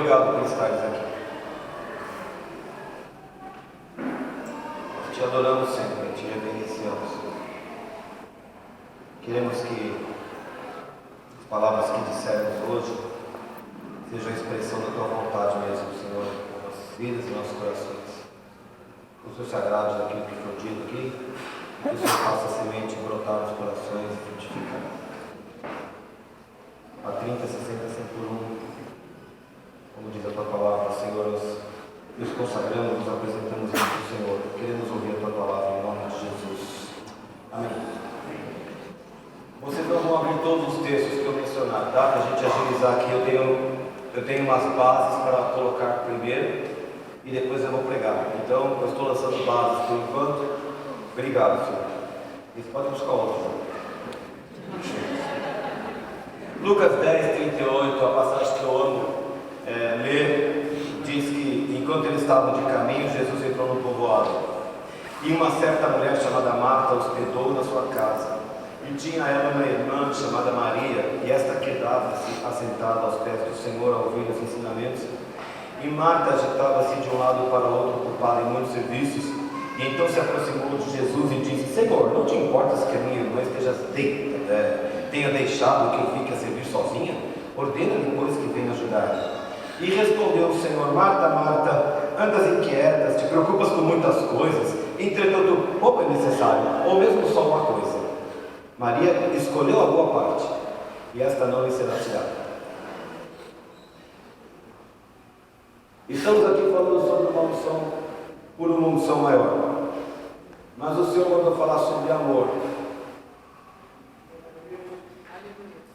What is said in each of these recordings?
obrigado por estares aqui. Te adoramos sempre, te reverenciamos. Queremos que as palavras que dissermos hoje sejam a expressão da tua vontade mesmo, Senhor, nas nossas vidas e nossos corações. Que o Senhor se agrade daquilo que foi dito aqui, que o Senhor faça a semente brotar nos corações e frutificar. A 30, 60, 100 por 1, como diz a tua palavra, Senhor, nos consagramos, nos apresentamos diante do Senhor. Queremos ouvir a tua palavra em nome de Jesus. Amém. Vocês não vão abrir todos os textos que eu mencionar, tá? Para a gente agilizar aqui, eu tenho umas bases para colocar primeiro e depois eu vou pregar. Então, eu estou lançando bases por enquanto. Obrigado, Senhor. Eles podem buscar outro. Lucas 10, 38, a passagem que eu amo ler, diz que enquanto eles estavam de caminho, Jesus entrou no povoado. E uma certa mulher chamada Marta hospedou na sua casa. E tinha ela uma irmã chamada Maria, e esta quedava-se assentada aos pés do Senhor a ouvir os ensinamentos. E Marta agitava-se de um lado para o outro, ocupada em muitos serviços. E então se aproximou de Jesus e disse: Senhor, não te importas que a minha irmã tenha deixado que eu fique a servir sozinha? Ordena-lhe, pois, que venha ajudar. E respondeu o Senhor: Marta, Marta, andas inquietas, te preocupas com muitas coisas, entretanto pouco é necessário, ou mesmo só uma coisa. Maria escolheu a boa parte, e esta não lhe será tirada. Estamos aqui falando sobre uma unção, por uma unção maior. Mas o Senhor mandou falar sobre amor.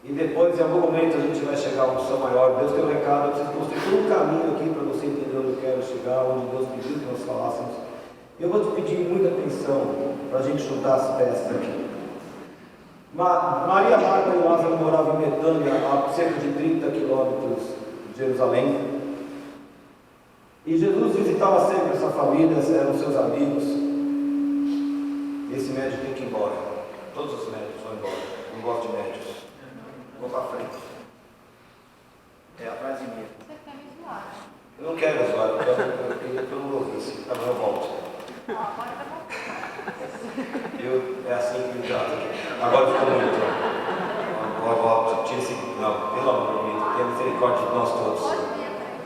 E depois, em algum momento, a gente vai chegar a uma unção maior. Deus tem um recado, eu preciso construir um caminho aqui para você entender onde eu quero chegar, onde Deus pediu que nós falássemos. Eu vou te pedir muita atenção para a gente juntar as peças aqui. Maria, Marta e Lázaro moravam em Betânia, a cerca de 30 quilômetros de Jerusalém. E Jesus visitava sempre essa família, eram seus amigos. Esse médico tem que ir embora. Todos os médicos vão embora. Não gosto de médicos. Vou para frente. É atrás de mim. Você quer me zoar? Eu não quero zoar, eu queria que eu não ouvisse. Tá bom, eu volto. Agora tá bom. É assim que me trata. Agora ficou muito. Agora volto. Tira esse. Não, pelo amor de Deus, tenha misericórdia de nós todos. Pode vir atrás.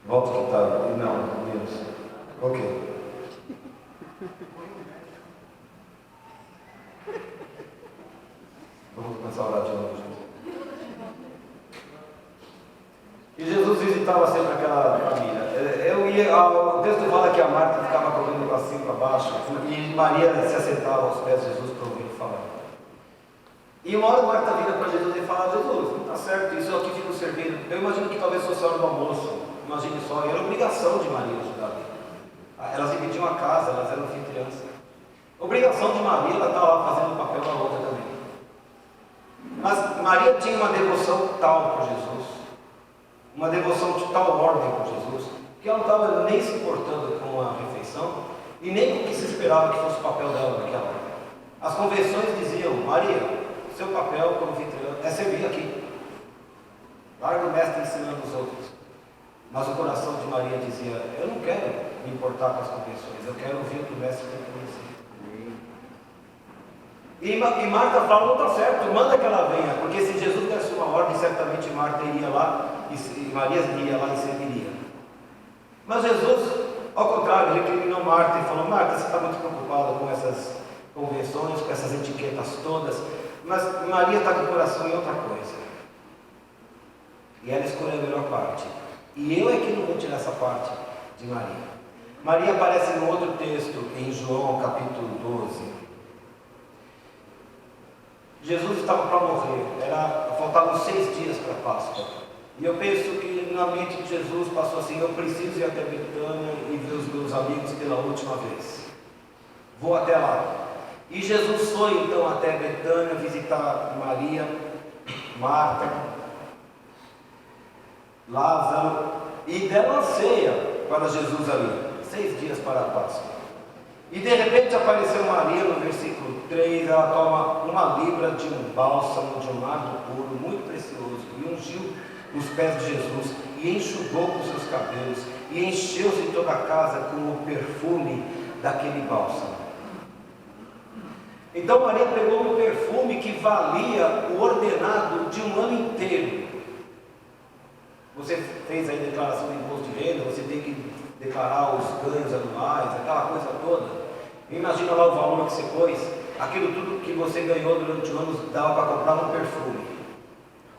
Volta que tá. Não, menos. Ok. Vamos começar a orar de novo, gente. E Jesus visitava sempre aquela família. O texto fala que a Marta ficava correndo para cima e para baixo, e Maria se assentava aos pés de Jesus para ouvir ele falar. E uma hora Marta vira para Jesus e fala: Jesus, não está certo, isso aqui fica servindo. Eu imagino que talvez fosse a hora do almoço, imagine só, era obrigação de Maria ajudar. Elas dividiam a casa, elas eram anfitriãs. Obrigação de Maria, ela estava lá fazendo o papel da outra também. Mas Maria tinha uma devoção tal por Jesus, uma devoção de tal ordem por Jesus, que ela não estava nem se importando com a refeição e nem com o que se esperava que fosse o papel dela naquela hora. As convenções diziam: Maria, seu papel como anfitriã é servir aqui. Larga o mestre ensinando os outros. Mas o coração de Maria dizia: eu não quero me importar com as convenções, eu quero ouvir o que o mestre tem que me dizer. E Marta fala: não está certo, manda que ela venha, porque se Jesus desse uma ordem, certamente Marta iria lá e Maria iria lá e serviria. Mas Jesus, ao contrário, recriminou Marta e falou: Marta, você está muito preocupada com essas convenções, com essas etiquetas todas, mas Maria está com o coração em outra coisa. E ela escolheu a melhor parte. E eu é que não vou tirar essa parte de Maria. Maria aparece no outro texto, em João capítulo 12. Jesus estava para morrer, faltavam 6 dias para a Páscoa. E eu penso que na mente de Jesus passou assim: eu preciso ir até Betânia e ver os meus amigos pela última vez. Vou até lá. E Jesus foi então até Betânia visitar Maria, Marta, Lázaro, e deram a ceia para Jesus ali. 6 dias para a Páscoa. E de repente apareceu Maria no versículo 3, ela toma 1 libra de um bálsamo de um nardo puro, muito precioso, e ungiu os pés de Jesus e enxugou com seus cabelos e encheu-se toda a casa com o perfume daquele bálsamo. Então Maria pegou um perfume que valia o ordenado de um ano inteiro. Você fez aí declaração de imposto de renda, você tem que declarar os ganhos anuais, aquela coisa toda. Imagina lá o valor que você pôs, aquilo tudo que você ganhou durante o ano dava para comprar um perfume.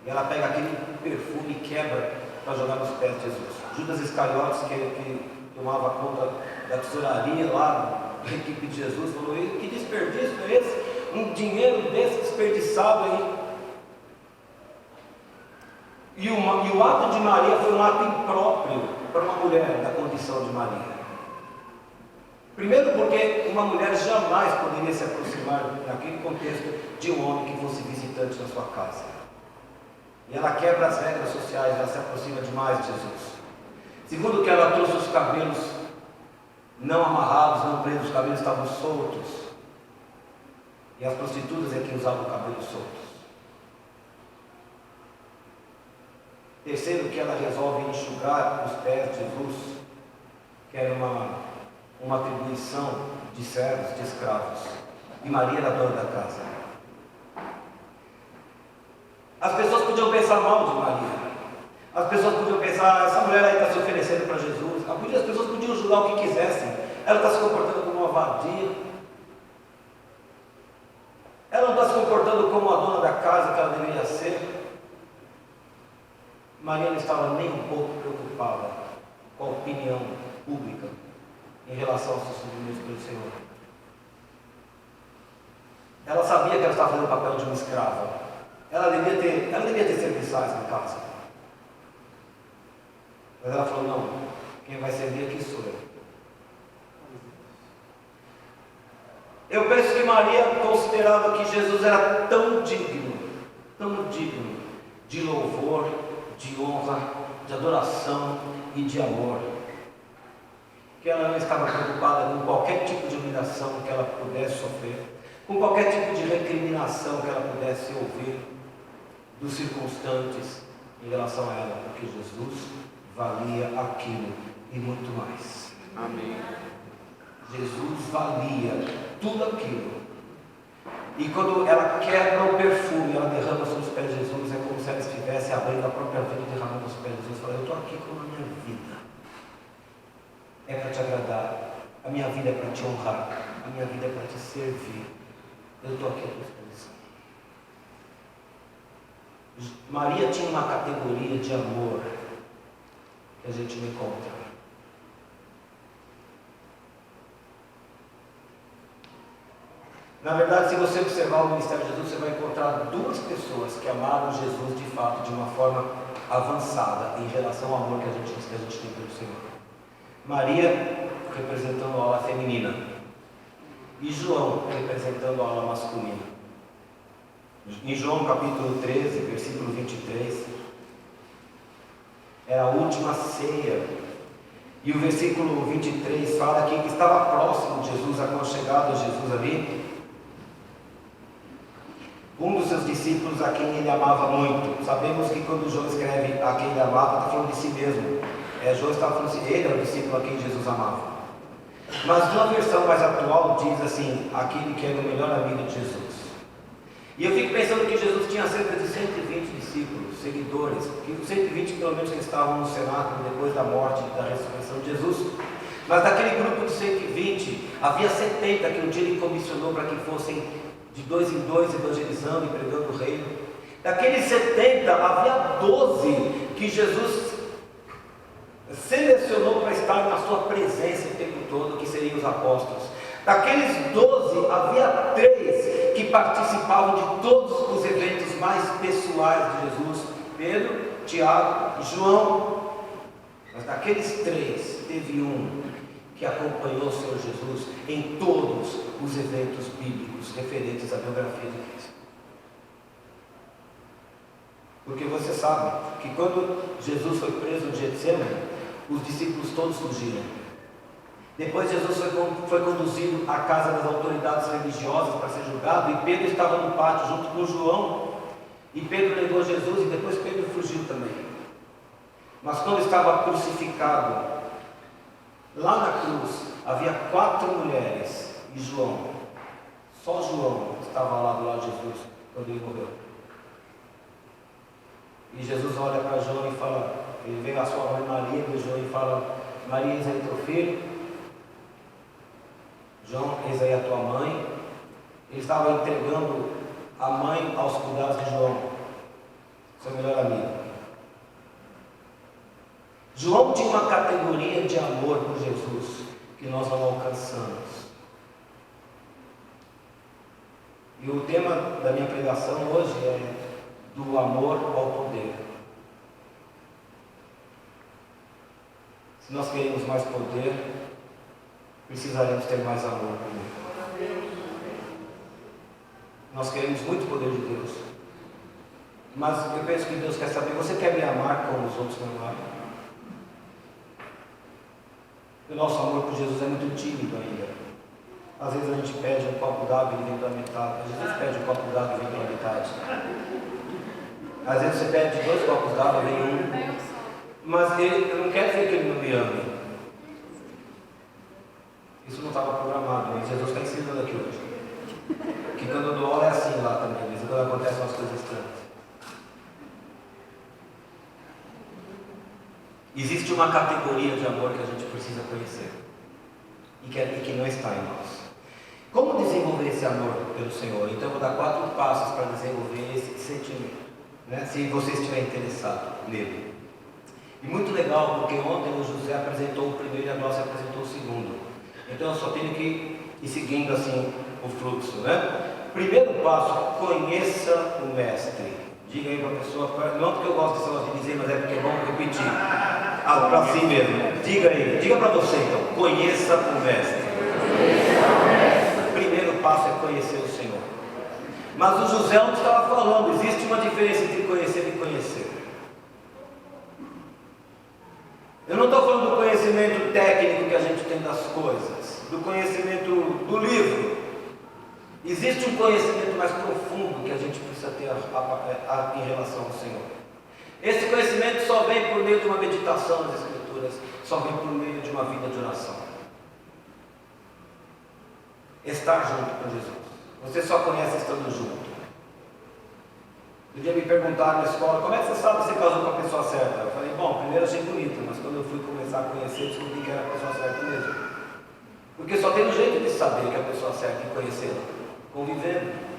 E ela pega aquele perfume e quebra para jogar nos pés de Jesus. Judas Iscariotes, que tomava conta da tesouraria lá da equipe de Jesus, falou: que desperdício é esse? Um dinheiro desse desperdiçado aí. E o ato de Maria foi um ato impróprio para uma mulher da condição de Maria. Primeiro porque uma mulher jamais poderia se aproximar, naquele contexto, de um homem que fosse visitante na sua casa. E ela quebra as regras sociais, ela se aproxima demais de Jesus. Segundo que ela trouxe os cabelos não amarrados, não presos, os cabelos estavam soltos. E as prostitutas é que usavam cabelos soltos. Terceiro, que ela resolve enxugar os pés de Jesus, que era uma atribuição de servos, de escravos. E Maria era dona da casa. As pessoas podiam pensar mal de Maria. As pessoas podiam pensar: essa mulher aí está se oferecendo para Jesus. As pessoas podiam julgar o que quisessem. Ela está se comportando como uma vadia. Ela não está se comportando como a dona da casa que ela deveria ser. Maria não estava nem um pouco preocupada com a opinião pública em relação ao seu submisso pelo Senhor. Ela sabia que ela estava fazendo o papel de uma escrava. Ela devia ter serviçais na casa. Mas ela falou: não, quem vai servir aqui sou eu. Eu penso que Maria considerava que Jesus era tão digno de louvor, de honra, de adoração e de amor, que ela não estava preocupada com qualquer tipo de humilhação que ela pudesse sofrer, com qualquer tipo de recriminação que ela pudesse ouvir dos circunstantes em relação a ela, porque Jesus valia aquilo e muito mais. Amém. Jesus valia tudo aquilo. E quando ela quebra o perfume, ela derrama sobre os pés de Jesus, é como se ela estivesse abrindo a própria vida e derramando os pés de Jesus. Fala: eu estou aqui com a minha vida. É para te agradar. A minha vida é para te honrar. A minha vida é para te servir. Eu estou aqui à tua disposição. Maria tinha uma categoria de amor que a gente não encontra. Na verdade, se você observar o ministério de Jesus, você vai encontrar duas pessoas que amaram Jesus de fato de uma forma avançada em relação ao amor que a gente diz que a gente tem pelo Senhor. Maria representando a ala feminina e João representando a ala masculina. Em João capítulo 13, versículo 23, era a última ceia. E o versículo 23 fala que estava próximo de Jesus, aconchegado a Jesus ali, um dos seus discípulos a quem ele amava muito. Sabemos que quando João escreve a quem ele amava, está falando de si mesmo. João estava falando assim: ele era o discípulo a quem Jesus amava. Mas numa versão mais atual diz assim: aquele que era o melhor amigo de Jesus. E eu fico pensando que Jesus tinha cerca de 120 discípulos, seguidores, que os 120 pelo menos que estavam no cenáculo depois da morte e da ressurreição de Jesus. Mas daquele grupo de 120, havia 70 que um dia ele comissionou para que fossem de 2 em 2 evangelizando e pregando o reino. Daqueles 70, havia 12 que Jesus selecionou para estar na sua presença o tempo todo, que seriam os apóstolos. Daqueles 12, havia 3 que participavam de todos os eventos mais pessoais de Jesus: Pedro, Tiago e João. Mas daqueles 3, teve um que acompanhou o Senhor Jesus em todos os eventos bíblicos referentes à biografia de Cristo. Porque você sabe que quando Jesus foi preso no Getsemane, os discípulos todos fugiram. Depois Jesus foi conduzido à casa das autoridades religiosas para ser julgado, e Pedro estava no pátio junto com João, e Pedro levou Jesus, e depois Pedro fugiu também. Mas quando estava crucificado, lá na cruz, havia 4 mulheres e João. Só João estava lá do lado de Jesus quando ele morreu. E Jesus olha para João e fala, ele vê a sua mãe Maria, e João e fala, Maria, eis aí teu filho. João, eis aí a tua mãe. Ele estava entregando a mãe aos cuidados de João, seu melhor amigo. João tinha uma categoria de amor por Jesus que nós não alcançamos. E o tema da minha pregação hoje é do amor ao poder. Se nós queremos mais poder, precisaremos ter mais amor por Ele. Nós queremos muito poder de Deus, mas eu penso que Deus quer saber, você quer me amar como os outros não amam? O nosso amor por Jesus é muito tímido ainda. Às vezes a gente pede um copo d'água e ele vem pela metade. Jesus pede um copo d'água e vem pela metade. Às vezes você pede 2 copos d'água e vem um. Mas eu não quero dizer que ele não me ame. Isso não estava programado, mas Jesus está ensinando aqui hoje. Que quando eu dou aula é assim lá também, mas quando acontecem umas coisas estranhas. Existe uma categoria de amor que a gente precisa conhecer e que não está em nós. Como desenvolver esse amor pelo Senhor? Então eu vou dar 4 passos para desenvolver esse sentimento, né? Se você estiver interessado nele. E muito legal, porque ontem o José apresentou o primeiro e a Dulce apresentou o segundo. Então eu só tenho que ir seguindo assim o fluxo, né? Primeiro passo, conheça o mestre. Diga aí para a pessoa, não porque eu gosto desse negócio de dizer, mas é porque é bom repetir. Para si mesmo. Diga aí, diga para você então, conheça o mestre. O primeiro passo é conhecer o Senhor. Mas o José não estava falando, existe uma diferença entre conhecer e conhecer. Eu não estou falando do conhecimento técnico que a gente tem das coisas, do conhecimento do livro. Existe um conhecimento mais profundo que a gente precisa ter em relação ao Senhor. Esse conhecimento só vem por meio de uma meditação nas Escrituras, só vem por meio de uma vida de oração. Estar junto com Jesus. Você só conhece estando junto. Um dia me perguntaram na escola, como é que você sabe que você casou com a pessoa certa? Eu falei, bom, primeiro achei bonito, mas quando eu fui começar a conhecer, descobri que era a pessoa certa mesmo. Porque só tem um jeito de saber que é a pessoa certa e conhecê-la, convivendo.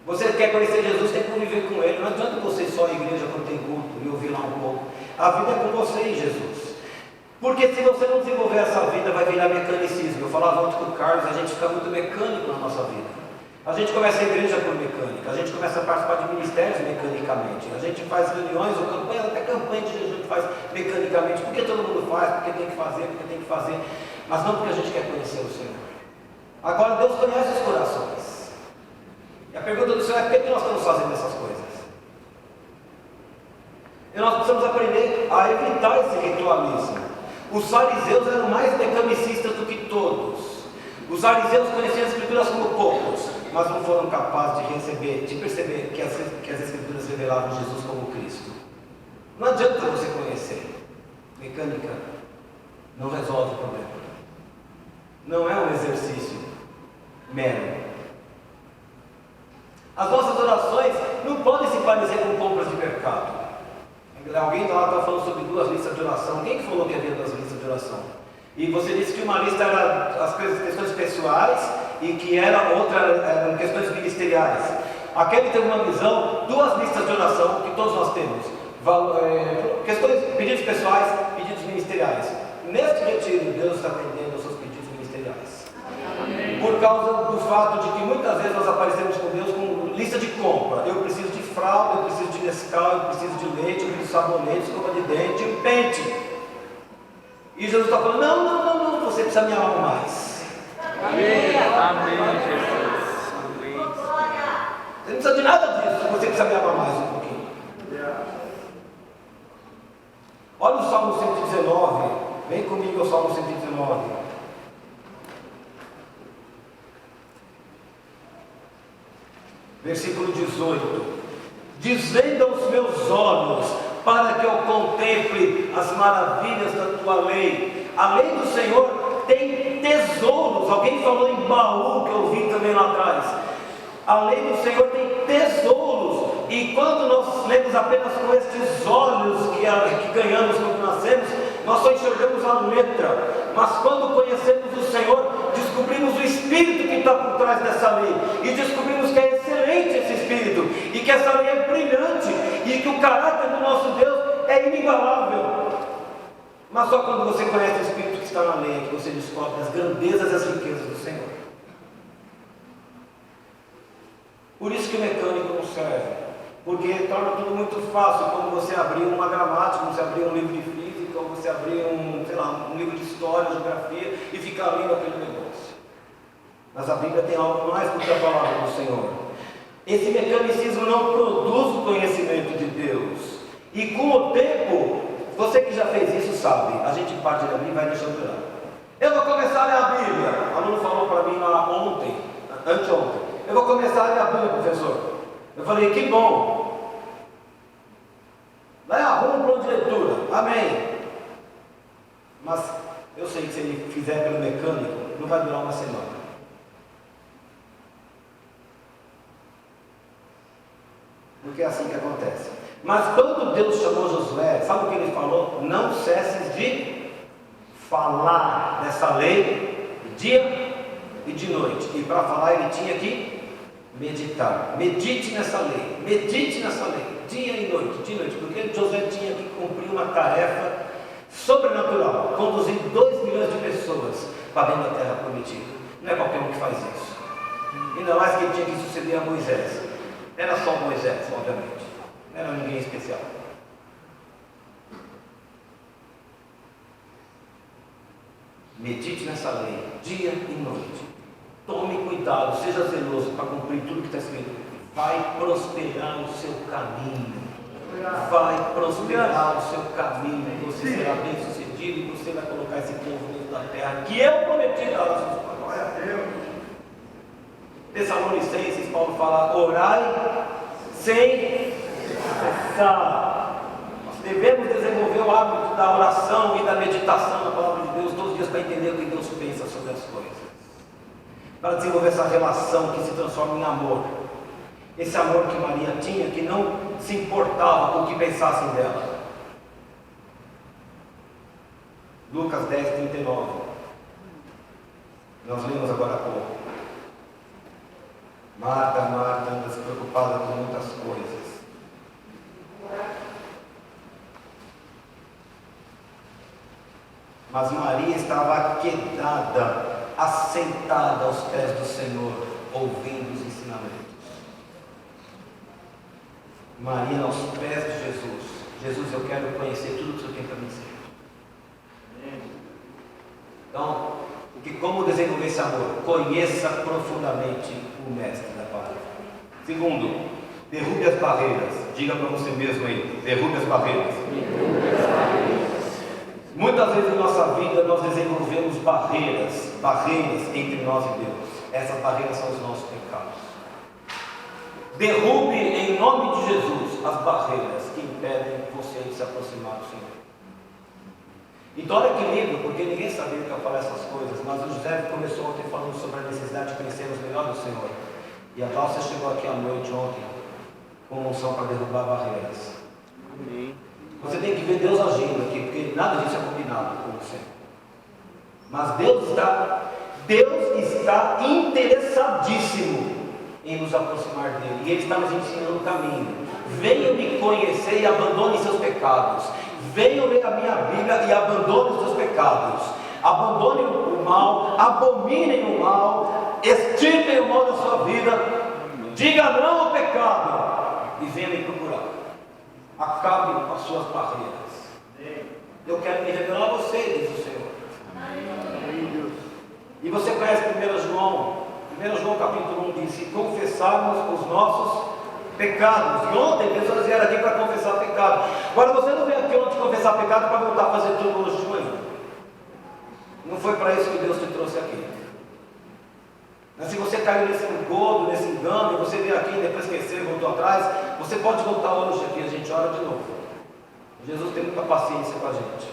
Você quer conhecer Jesus, tem que conviver com Ele. Não adianta você ir só à igreja quando tem culto e ouvir lá um pouco. A vida é com você e Jesus. Porque se você não desenvolver essa vida, vai virar mecanicismo. Eu falava ontem com o Carlos, a gente fica muito mecânico na nossa vida. A gente começa a igreja por mecânica, a gente começa a participar de ministérios mecanicamente, a gente faz reuniões ou campanhas, até campanha de Jesus a gente faz mecanicamente, porque todo mundo faz, porque tem que fazer, mas não porque a gente quer conhecer o Senhor. Agora Deus conhece os corações. E a pergunta do Senhor é por que nós estamos fazendo essas coisas? E nós precisamos aprender a evitar esse ritualismo. Os fariseus eram mais mecanicistas do que todos. Os fariseus conheciam as Escrituras como poucos, mas não foram capazes de perceber que as Escrituras revelavam Jesus como Cristo. Não adianta você conhecer. Mecânica não resolve o problema. Não é um exercício mero. As nossas orações não podem se parecer com compras de mercado. Alguém lá estava falando sobre 2 listas de oração. Quem que falou que havia 2 listas de oração? E você disse que uma lista era as questões pessoais e que outra eram questões ministeriais. Aquele teve uma visão, 2 listas de oração que todos nós temos. Pedidos pessoais, pedidos ministeriais. Neste retiro, Deus está atendendo aos seus pedidos ministeriais. Amém. Por causa do fato de que muitas vezes nós aparecemos com Deus com lista de compra. Eu preciso de fralda, eu preciso de Nescau, eu preciso de leite, eu preciso de sabonete, escova de dente, um pente. E Jesus está falando, não, você precisa me amar mais. Amém, amém, Jesus. Amém. Você não precisa de nada disso, você precisa me amar mais um pouquinho. Olha o Salmo 119, vem comigo ao Salmo 119. Versículo 18. Desvenda os meus olhos para sempre as maravilhas da tua lei. A lei do Senhor tem tesouros. Alguém falou em baú, que eu vi também lá atrás. A lei do Senhor tem tesouros. E quando nós lemos apenas com estes olhos que ganhamos quando nascemos, nós só enxergamos a letra. Mas quando conhecemos o Senhor, descobrimos o Espírito que está por trás dessa lei. E descobrimos que é excelente esse Espírito. E que essa lei é brilhante. E que o caráter do nosso Deus é inigualável. Mas só quando você conhece o Espírito que está na lei, é que você descobre as grandezas e as riquezas do Senhor. Por isso que o mecânico não serve. Porque torna tudo muito fácil quando você abrir uma gramática, quando você abrir um livro de física, ou você abrir um livro de história, geografia, e ficar lendo aquele negócio. Mas a Bíblia tem algo mais do que a palavra do Senhor. Esse mecanicismo não produz o conhecimento de Deus. E com o tempo, você que já fez isso sabe, a gente parte da Bíblia e vai deixando de lado. Eu vou começar a ler a Bíblia. O aluno falou para mim lá anteontem. Eu vou começar a ler a Bíblia, professor. Eu falei, que bom. Vai, arruma um plano de leitura. Amém. Mas eu sei que se ele fizer pelo mecânico, não vai durar uma semana. Porque é assim que acontece. Mas quando Deus chamou Josué, sabe o que ele falou? Não cesses de falar dessa lei de dia e de noite. E para falar ele tinha que meditar. Medite nessa lei. Medite nessa lei. Dia e noite. De noite. Porque Josué tinha que cumprir uma tarefa sobrenatural. Conduzir 2 milhões de pessoas para dentro da terra prometida. Não é qualquer um que faz isso. Ainda mais que ele tinha que suceder a Moisés. Era só Moisés, obviamente. Não era ninguém especial. Medite nessa lei. Dia e noite. Tome cuidado, seja zeloso para cumprir tudo que está escrito. Vai prosperar o seu caminho. Vai prosperar o seu caminho. Você será bem sucedido e você vai colocar esse povo dentro da terra que eu prometi dar aos seus pais. Glória a Deus. Tessalonicenses, Paulo fala: orai sem cessar. Nós devemos desenvolver o hábito da oração e da meditação na palavra de Deus todos os dias para entender o que Deus pensa sobre as coisas. Para desenvolver essa relação que se transforma em amor. Esse amor que Maria tinha, que não se importava com o que pensassem dela. Lucas 10, 39. Nós lemos agora há pouco. Marta, Marta, andas preocupada com muitas coisas. Mas Maria estava aquietada, assentada aos pés do Senhor, ouvindo os ensinamentos. Maria aos pés de Jesus. Jesus, eu quero conhecer tudo o que o Senhor tem para me dizer. Então, como desenvolver esse amor? Conheça profundamente o mestre da palavra. Segundo, derrube as barreiras. Diga para você mesmo aí, derrube as barreiras. Muitas vezes em nossa vida nós desenvolvemos barreiras entre nós e Deus. Essas barreiras são os nossos pecados. Derrube em nome de Jesus as barreiras que impedem você de se aproximar do Senhor. Então olha que lindo, porque ninguém sabia que eu falar essas coisas, mas o José começou ontem falando sobre a necessidade de conhecermos melhor do Senhor. E a Dálcia chegou aqui à noite ontem com unção para derrubar barreiras. Amém. Você tem que ver Deus agindo aqui, porque nada disso é combinado com você. Mas Deus está interessadíssimo em nos aproximar dele. E Ele está nos ensinando o caminho. Venham me conhecer e abandone seus pecados. Venham ler a minha Bíblia e abandone os seus pecados. Abandone o mal, abominem o mal, extirpem o mal da sua vida. Diga não ao pecado e venha me procurar. Acabe com as suas barreiras. Eu quero me revelar a você, diz o Senhor. E você conhece 1 João capítulo 1 diz: se confessarmos os nossos pecados. E ontem pessoas vieram aqui para confessar pecado. Agora você não veio aqui ontem confessar pecado para voltar a fazer tudo hoje de manhã. Não foi para isso que Deus te trouxe aqui. Mas se você caiu nesse engodo, nesse engano, e você veio aqui e depois esqueceu e voltou atrás, você pode voltar hoje aqui, a gente ora de novo. A Jesus tem muita paciência com a gente.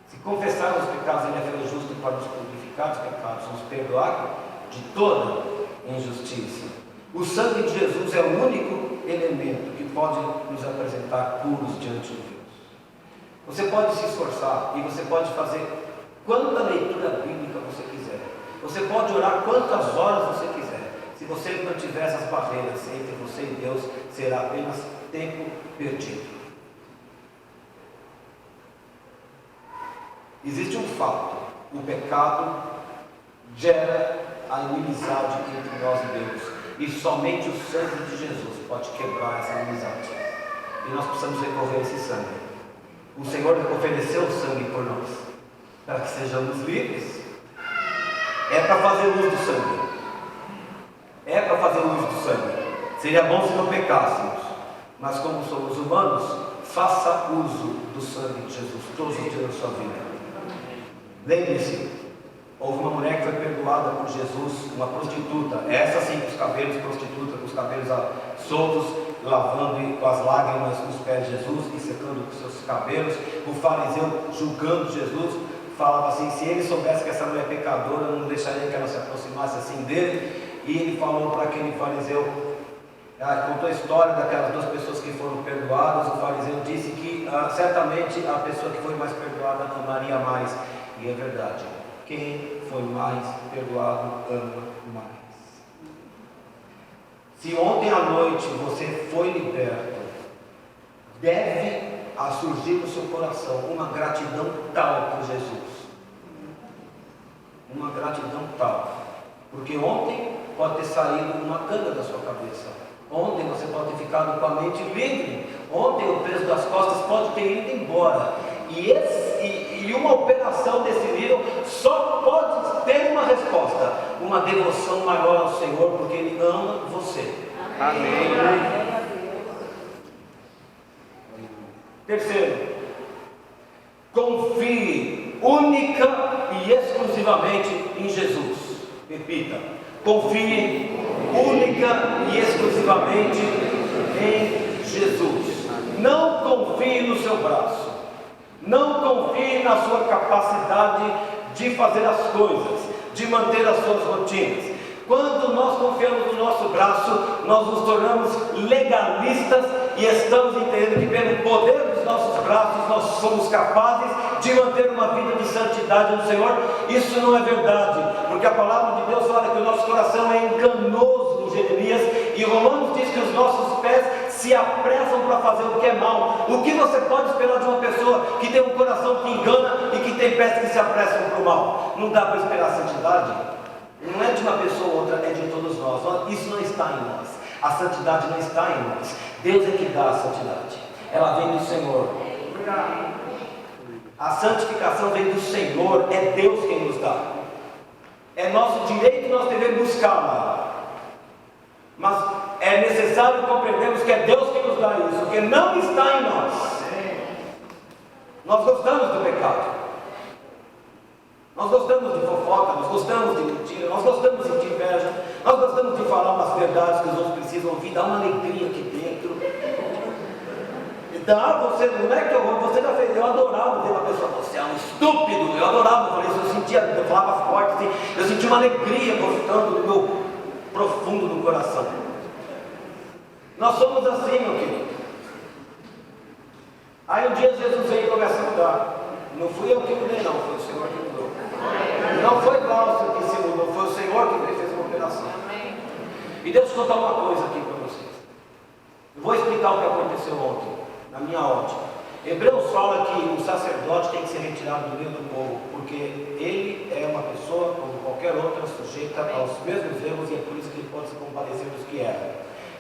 Se confessarmos os pecados, Ele é fiel e justo para nos purificar dos pecados, nos perdoar de toda injustiça. O sangue de Jesus é o único elemento que pode nos apresentar puros diante de Deus. Você pode se esforçar e você pode fazer quanta leitura bíblica você quiser. Você pode orar quantas horas você quiser. Se você não tiver essas barreiras entre você e Deus, será apenas tempo perdido. Existe um fato: o pecado gera a inimizade entre nós e Deus, e somente o sangue de Jesus pode quebrar essa inimizade, e nós precisamos recorrer a esse sangue. O Senhor ofereceu o sangue por nós, para que sejamos livres. É para fazer uso do sangue, é para fazer uso do sangue. Seria bom se não pecássemos, mas como somos humanos, faça uso do sangue de Jesus todos os dias da sua vida. Lembre-se, houve uma mulher que foi perdoada por Jesus, uma prostituta, essa sim com os cabelos, prostituta, com os cabelos soltos, lavando com as lágrimas os pés de Jesus e secando com seus cabelos. O fariseu, julgando Jesus, falava assim: se ele soubesse que essa mulher é pecadora, não deixaria que ela se aproximasse assim dele. E ele falou para aquele fariseu, contou a história daquelas duas pessoas que foram perdoadas. O fariseu disse que certamente a pessoa que foi mais perdoada amaria mais. E é verdade, quem foi mais perdoado ama mais. Se ontem à noite você foi liberto, deve surgir no seu coração uma gratidão tal por Jesus. Uma gratidão tal. Porque ontem pode ter saído uma canga da sua cabeça. Ontem você pode ter ficado com a mente livre. Ontem o peso das costas pode ter ido embora. E uma operação desse nível só pode ter uma resposta: uma devoção maior ao Senhor, porque Ele ama você. Amém. Terceiro, confie única e exclusivamente em Jesus. Repita: confie única e exclusivamente em Jesus. Não confie no seu braço. Não confie na sua capacidade de fazer as coisas, de manter as suas rotinas. Quando nós confiamos no nosso braço, nós nos tornamos legalistas e estamos entendendo que pelo poder dos nossos braços nós somos capazes de manter uma vida de santidade no Senhor. Isso não é verdade, porque a palavra de Deus fala que o nosso coração é enganoso, em Jeremias, e Romanos diz que os nossos pés se apressam para fazer o que é mal. O que você pode esperar de uma pessoa que tem um coração que engana e que tem pés que se apressam para o mal? Não dá para esperar a santidade. Não é de uma pessoa ou outra, é de todos nós. Isso não está em nós. A santidade não está em nós. Deus é que dá a santidade. Ela vem do Senhor. A santificação vem do Senhor. É Deus quem nos dá. É nosso direito, nós devemos buscá-la. Mas é necessário compreendermos que é Deus quem nos dá isso, porque não está em nós. Nós gostamos do pecado. Nós gostamos de fofoca, nós gostamos de mentira, nós gostamos de inveja, nós gostamos de falar umas verdades que os outros precisam ouvir, dá uma alegria aqui dentro. E dá, você, não é que você já fez, eu adorava ver uma pessoa, você é um estúpido, eu adorava falar isso, eu falava forte, assim, eu sentia uma alegria gostando do meu profundo do coração. Nós somos assim, meu querido. Aí um dia Jesus veio e começa a mudar. Não fui eu que mudei, não, foi o Senhor que mudou. Não foi Glaucio que se mudou, foi o Senhor que fez uma operação. E deixa eu contar uma coisa aqui para vocês. Eu vou explicar o que aconteceu ontem, na minha ótica. Hebreus fala que o sacerdote tem que ser retirado do meio do povo, porque ele é uma pessoa, como qualquer outra, sujeita aos mesmos erros, e é por isso que ele pode se compadecer dos que erram.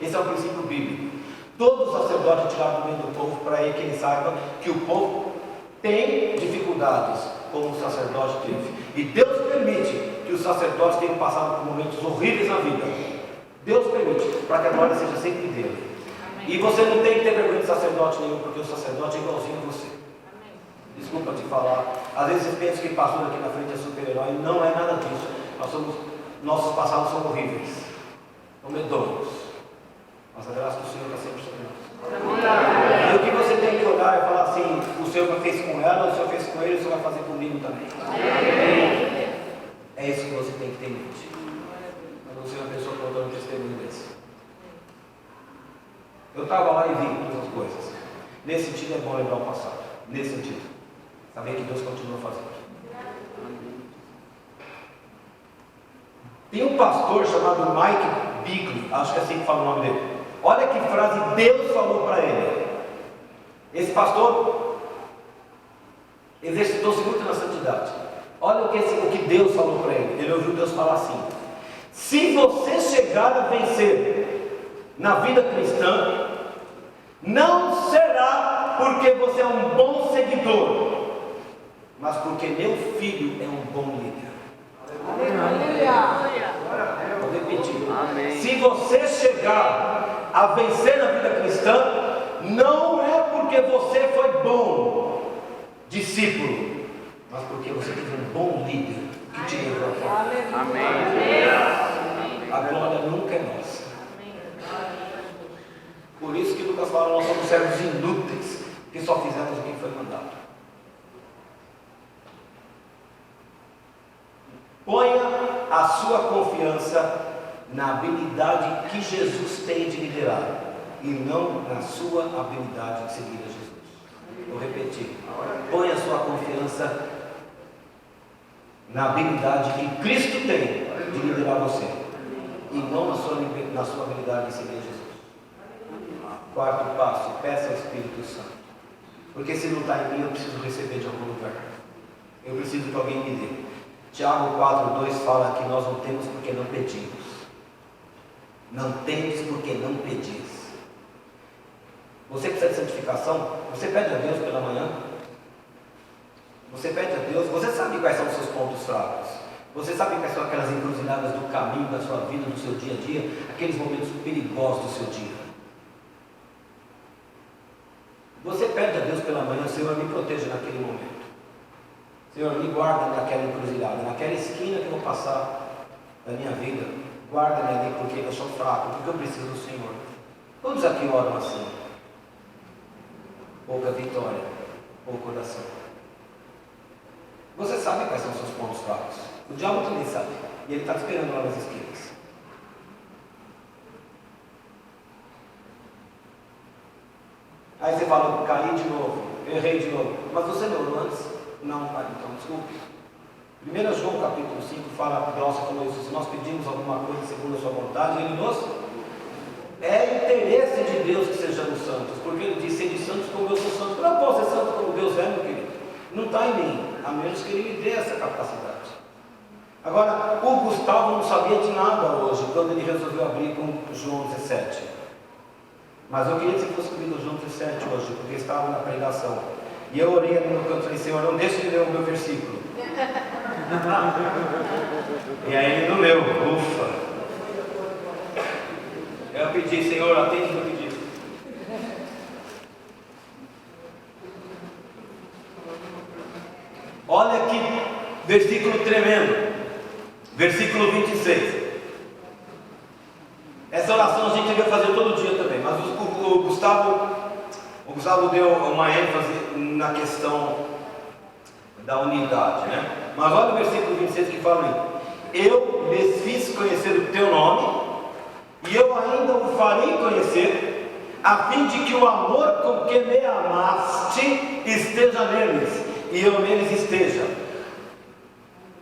Esse é o princípio bíblico. Todo sacerdote é tirado do meio do povo para que ele saiba que o povo tem dificuldades, como o sacerdote teve. E Deus permite que os sacerdotes tenham passado por momentos horríveis na vida. Deus permite, para que a glória seja sempre dele. E você não tem que ter vergonha de sacerdote nenhum, porque o sacerdote é igualzinho a você. Desculpa te falar. Às vezes você pensa que pastor aqui na frente é super-herói. Não é nada disso. Nós somos nossos passados são horríveis, são medonhos, mas a graça do Senhor está sempre sobre nós. E o que você tem que olhar é falar assim: o Senhor fez com ela, o Senhor fez com ele, o Senhor vai fazer comigo também. É isso que você tem que ter em mente. Quando você é uma pessoa contando um testemunho desse. Eu estava lá e vi todas as coisas. Nesse sentido é bom lembrar o passado. Nesse sentido. Saber que Deus continua fazendo. Tem um pastor chamado Mike Bigley, acho que é assim que fala o nome dele. Olha que frase Deus falou para ele. Esse pastor exercitou-se muito na santidade. Olha o que Deus falou para ele. Ele ouviu Deus falar assim: se você chegar a vencer na vida cristã, não será porque você é um bom seguidor, mas porque meu filho é um bom líder. Vou repetir. Amém. Se você chegar a vencer na vida cristã, não é porque você foi bom discípulo, mas porque você teve um bom líder que te levou aqui. Amém. A glória nunca é nossa. Por isso que Lucas fala: nós somos servos inúteis, que só fizemos o que foi mandado. Ponha a sua confiança na habilidade que Jesus tem de liderar, e não na sua habilidade de seguir a Jesus. Vou repetir: ponha a sua confiança na habilidade que Cristo tem de liderar você, e não na sua habilidade de seguir a Jesus. Quarto passo: peça ao Espírito Santo. Porque se não está em mim, eu preciso receber de algum lugar. Eu preciso que alguém me dê. Tiago 4:2 fala que nós não temos porque não pedimos. Não temos porque não pedis. Você precisa de santificação? Você pede a Deus pela manhã? Você pede a Deus? Você sabe quais são os seus pontos fracos? Você sabe quais são aquelas encruzilhadas do caminho da sua vida, do seu dia a dia? Aqueles momentos perigosos do seu dia. Você pede a Deus pela manhã: Senhor, me proteja naquele momento. Senhor, me guarda naquela encruzilhada, naquela esquina que eu vou passar da minha vida. Guarda-me ali, porque eu sou fraco, porque eu preciso do Senhor. Quantos aqui oram assim? Pouca vitória, pouco oração. Você sabe quais são os seus pontos fracos. O diabo também sabe. E ele está esperando lá nas esquinas. Aí você fala: caí de novo, errei de novo. Mas você não orou antes? Não, pai, então desculpe. 1 João capítulo 5 fala: nossa, falou isso, se nós pedimos alguma coisa segundo a sua vontade, ele nos... É interesse de Deus que sejamos santos, porque ele diz: sede santos como eu sou santo. Eu não posso ser santo como Deus é, meu querido. Não está em mim, a menos que ele me dê essa capacidade. Agora, o Gustavo não sabia de nada hoje, quando ele resolveu abrir com João 17. Mas eu queria que você fosse comigo João 17 hoje, porque estava na pregação. E eu orei ali no canto e falei: Senhor, não deixe de ler o meu versículo. E aí ele não leu. Ufa. Eu pedi: Senhor, atende o meu pedido. Olha que versículo tremendo. Versículo 26. Essa oração a gente devia fazer todo dia também, mas o Gustavo deu uma ênfase na questão da unidade, né? Mas olha o versículo 26 que fala aí: eu lhes fiz conhecer o teu nome, e eu ainda o farei conhecer, a fim de que o amor com que me amaste esteja neles, e eu neles esteja.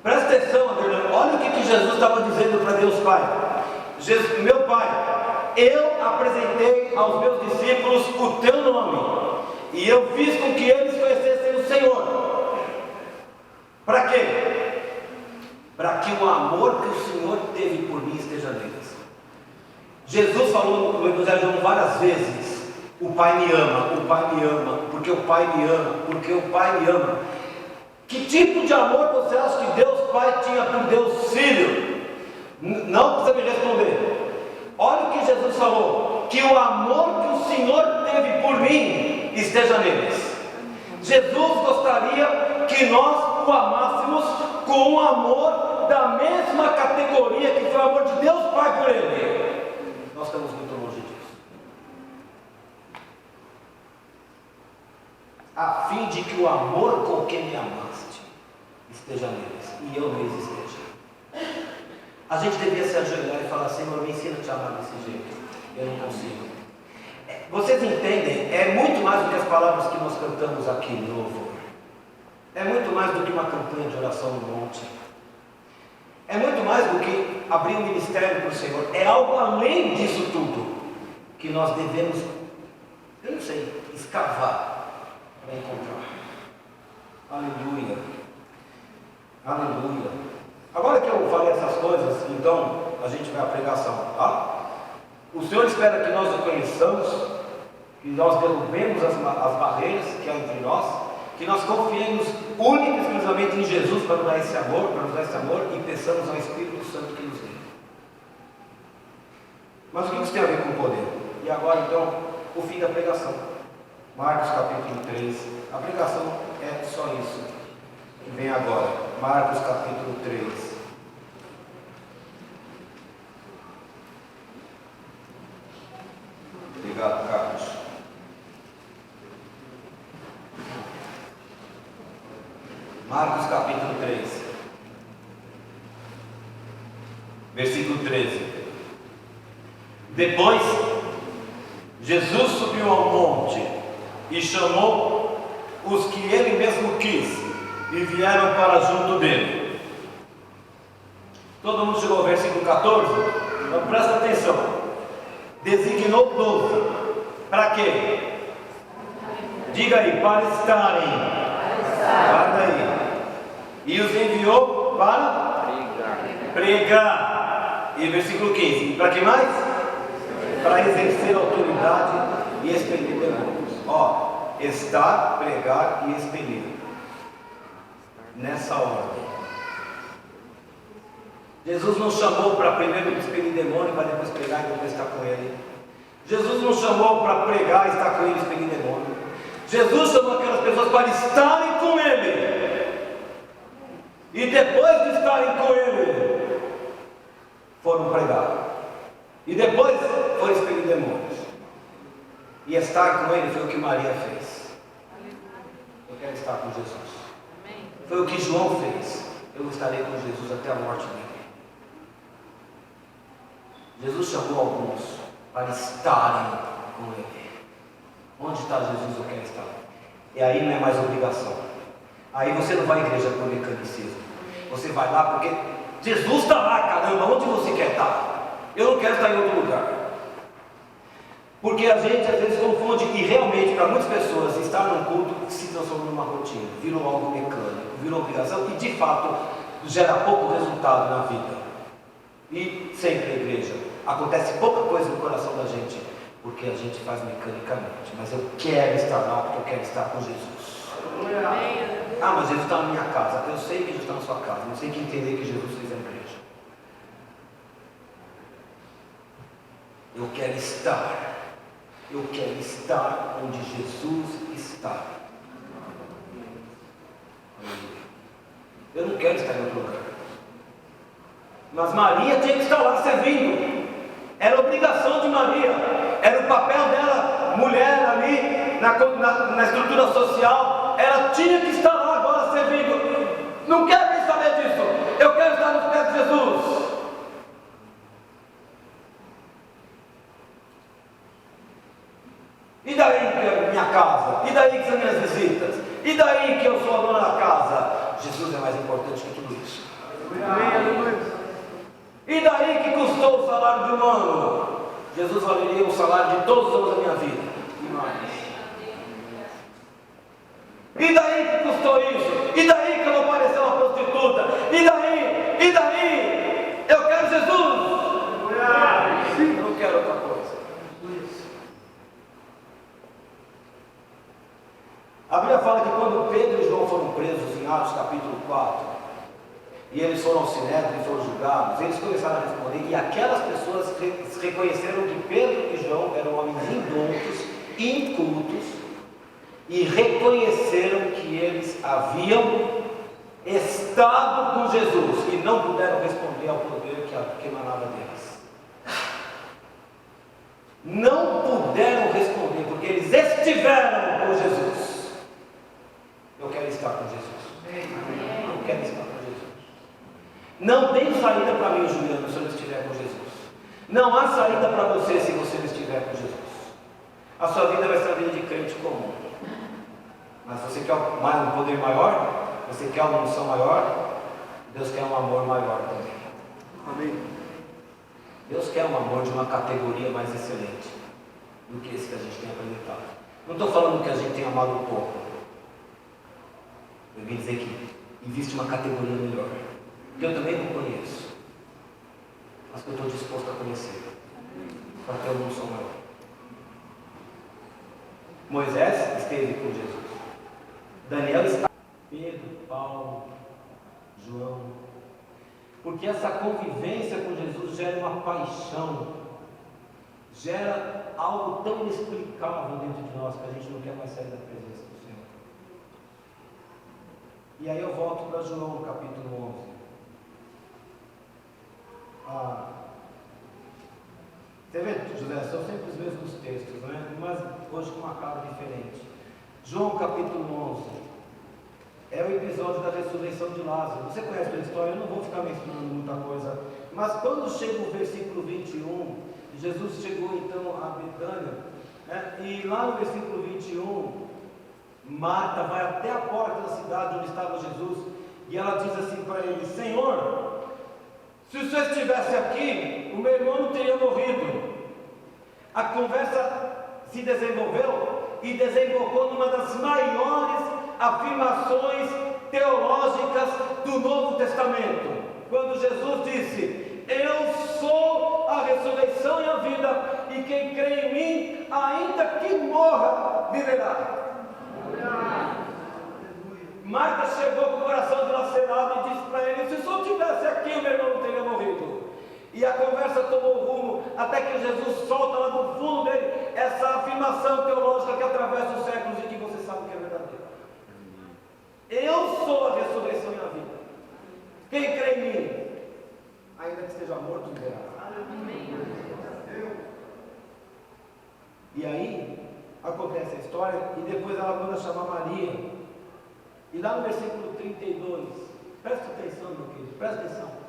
Presta atenção, Adriano, olha o que Jesus estava dizendo para Deus Pai. Meu Pai, eu apresentei aos meus discípulos o teu nome, e eu fiz com que eles conhecessem o Senhor. Para quê? Para que o amor que o Senhor teve por mim esteja neles. Jesus falou no Evangelho de João várias vezes: o Pai me ama, o Pai me ama, porque o Pai me ama, porque o Pai me ama. Que tipo de amor você acha que Deus Pai tinha por Deus Filho? Não precisa me responder. Olha o que Jesus falou: que o amor que o Senhor teve por mim esteja neles. Jesus gostaria que nós o amássemos com o amor da mesma categoria que foi o amor de Deus Pai por ele, nós estamos muito longe disso. A fim de que o amor com que me amaste esteja neles e eu neles esteja. A gente devia se ajoelhar e falar: Senhor, me ensina a te amar desse jeito. Eu não consigo. Vocês entendem? É muito mais do que as palavras que nós cantamos aqui no louvor. É muito mais do que uma campanha de oração no monte. É muito mais do que abrir um ministério para o Senhor. É algo além disso tudo que nós devemos, eu não sei, escavar para encontrar. Aleluia. Aleluia. Agora que eu falei essas coisas, então a gente vai à pregação, tá? O Senhor espera que nós o conheçamos, que nós derrubemos as barreiras que há entre nós, que nós confiemos única e exclusivamente em Jesus para nos dar esse amor, e peçamos ao Espírito Santo que nos dê. Mas o que isso tem a ver com o poder? E agora então, o fim da pregação. Marcos capítulo 3. A pregação é só isso que vem agora. Marcos capítulo 3. Obrigado, Carlos. Marcos capítulo 3, versículo 13. Depois, Jesus subiu ao monte e chamou os que ele mesmo quis e vieram para junto dele. Todo mundo chegou ao versículo 14? Então presta atenção. Designou 12. Para quê? Diga aí, para estarem. Guarda aí. E os enviou para pregar. E versículo 15. Para que mais? Para exercer autoridade e expelir demônios. Ó, estar, pregar e expelir. Nessa ordem. Jesus não chamou para primeiro expelir demônio, para depois pregar e depois estar com ele. Jesus não chamou para pregar, estar com ele e expelir demônio. Jesus chamou aquelas pessoas para estarem com ele. E depois de estarem com ele, foram pregar. E depois foram expelir demônios. E estar com ele foi o que Maria fez. Eu quero estar com Jesus. Foi o que João fez. Eu estarei com Jesus até a morte dele. Jesus chamou alguns para estarem com ele. Onde está Jesus? Eu quero estar. E aí não é mais obrigação. Aí você não vai à igreja por mecanicismo. Você vai lá porque Jesus está lá, caramba. Onde você quer estar? Eu não quero estar em outro lugar. Porque a gente às vezes confunde, e realmente para muitas pessoas estar num culto se transforma numa rotina, virou algo mecânico, virou obrigação e de fato gera pouco resultado na vida. E sempre a igreja acontece pouca coisa no coração da gente, porque a gente faz mecanicamente. Mas eu quero estar lá porque eu quero estar com Jesus. Ah, mas Jesus está na minha casa. Eu sei que Jesus está na sua casa, mas tem que entender que Jesus fez a igreja. Eu quero estar. Eu quero estar onde Jesus está. Eu não quero estar em outro lugar. Mas Maria tinha que estar lá servindo. Era obrigação de Maria. Era o papel dela, mulher ali, na estrutura social. Ela tinha que estar lá agora servindo. Não quero nem saber disso. Eu quero estar nos pés de Jesus. E daí que é minha casa? E daí que são minhas visitas? E daí que eu sou a dona da casa? Jesus é mais importante que tudo isso. E daí que custou o salário de um ano? Jesus valeria o salário de todos os anos da minha vida. E mais. E daí que custou isso? E daí que eu vou parecer uma prostituta? E daí? E daí? Eu quero Jesus! Eu não quero outra coisa. A Bíblia fala que quando Pedro e João foram presos em Atos capítulo 4, e eles foram ao Sinédrio e foram julgados, eles começaram a responder, e aquelas pessoas reconheceram que Pedro e João eram homens indoutos, incultos, e reconheceram que eles haviam estado com Jesus, e não puderam responder ao poder que emanava deles. Não puderam responder, porque eles estiveram com Jesus. Eu quero estar com Jesus. Eu quero estar com Jesus. Não tem saída para mim, Juliano, se eu não estiver com Jesus. Não há saída para você se você não estiver com Jesus. A sua vida vai ser uma vida de crente comum. Mas se você quer um poder maior, você quer uma unção maior, Deus quer um amor maior também. Amém. Deus quer um amor de uma categoria mais excelente do que esse que a gente tem apresentado. Não estou falando que a gente tem amado um pouco. Eu vim dizer que existe uma categoria melhor, que eu também não conheço, mas que eu estou disposto a conhecer, para ter uma unção maior. Moisés esteve com Jesus. Daniel está. Pedro, Paulo, João. Porque essa convivência com Jesus gera uma paixão, gera algo tão inexplicável dentro de nós que a gente não quer mais sair da presença do Senhor. E aí eu volto para João, capítulo 11. Você vê, José, são sempre os mesmos textos, né? Mas hoje com uma cara diferente. João capítulo 11 é o episódio da ressurreição de Lázaro. Você conhece a história, eu não vou ficar mencionando muita coisa, mas quando chega o versículo 21, Jesus chegou então a Betânia, né? E lá no versículo 21, Marta vai até a porta da cidade onde estava Jesus, e ela diz assim para ele: Senhor, se o Senhor estivesse aqui, o meu irmão não teria morrido. A conversa se desenvolveu e desembocou numa das maiores afirmações teológicas do Novo Testamento, quando Jesus disse: eu sou a ressurreição e a vida, e quem crê em mim, ainda que morra, viverá. Marta chegou com o coração dilacerado e disse para ele: se o Senhor estivesse aqui, o meu irmão não teria morrido. E a conversa tomou rumo, até que Jesus solta lá do fundo dele essa afirmação teológica que atravessa os séculos e que você sabe que é verdadeira. Eu sou a ressurreição e a vida. Quem crê em mim, ainda que esteja morto, viverá. E aí acontece a história, e depois ela manda chamar Maria. E lá no versículo 32, presta atenção, meu querido, presta atenção.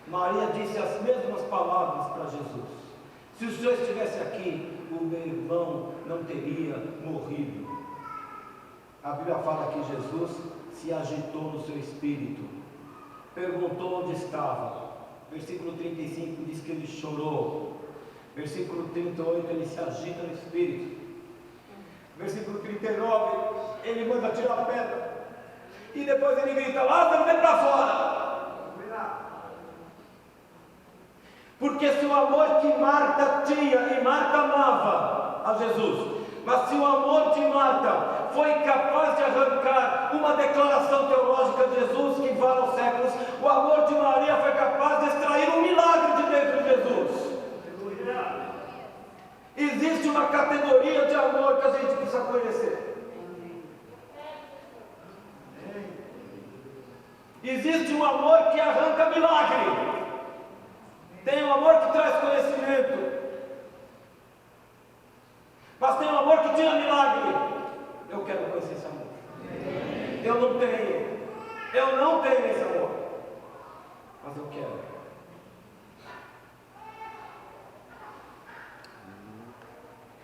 Maria disse as mesmas palavras para Jesus: se o Senhor estivesse aqui, o meu irmão não teria morrido. A Bíblia fala que Jesus se agitou no seu espírito, perguntou onde estava. Versículo 35 diz que ele chorou. Versículo 38, ele se agita no espírito. Versículo 39, ele manda tirar a pedra. E depois ele grita: Lázaro, vem para fora. Porque se o amor que Marta tinha, e Marta amava a Jesus, mas se o amor de Marta foi capaz de arrancar uma declaração teológica de Jesus que vale aos séculos, o amor de Maria foi capaz de extrair um milagre de dentro de Jesus. Existe uma categoria de amor que a gente precisa conhecer. Existe um amor que arranca milagre. Tem um amor que traz conhecimento. Mas tem um amor que tira milagre. Eu quero conhecer esse amor. Eu não tenho. Eu não tenho esse amor. Mas eu quero.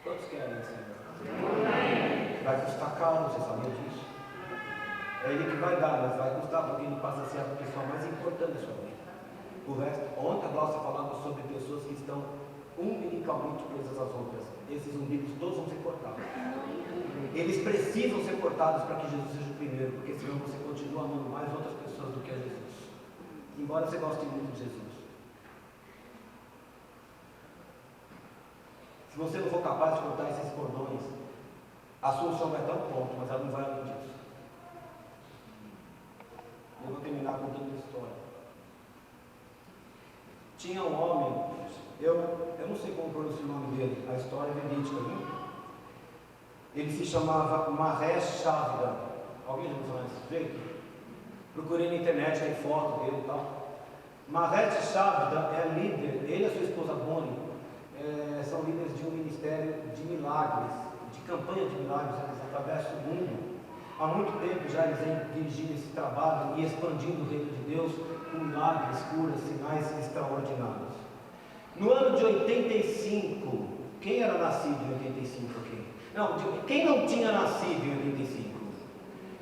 Todos querem esse amor. Vai custar caro, você sabia disso? É Ele que vai dar, mas vai custar, porque Ele passa a ser a pessoa mais importante da sua vida. O resto, ontem a Glaucia falava sobre pessoas que estão umbilicalmente presas às outras. Esses umbigos todos vão ser cortados. Eles precisam ser cortados para que Jesus seja o primeiro, porque senão você continua amando mais outras pessoas do que a Jesus. Embora você goste muito de Jesus. Se você não for capaz de cortar esses cordões, a sua unção vai estar um ponto, mas ela não vai além disso. Eu vou terminar contando uma história. Tinha um homem, eu não sei como pronunciar o nome dele, a história é verídica, viu? Ele se chamava Mahesh Chavda. Alguém já ouviu falar desse sujeito? Procurei na internet, tem foto dele e tal. Mahet Shavda é líder, ele e a sua esposa Bonnie são líderes de um ministério de milagres, de campanha de milagres, eles atravessam o mundo. Há muito tempo já eles vêm dirigindo esse trabalho e expandindo o reino de Deus com milagres, curas, sinais extraordinários. No ano de 85, quem era nascido em 85 aqui? Não, quem não tinha nascido em 85?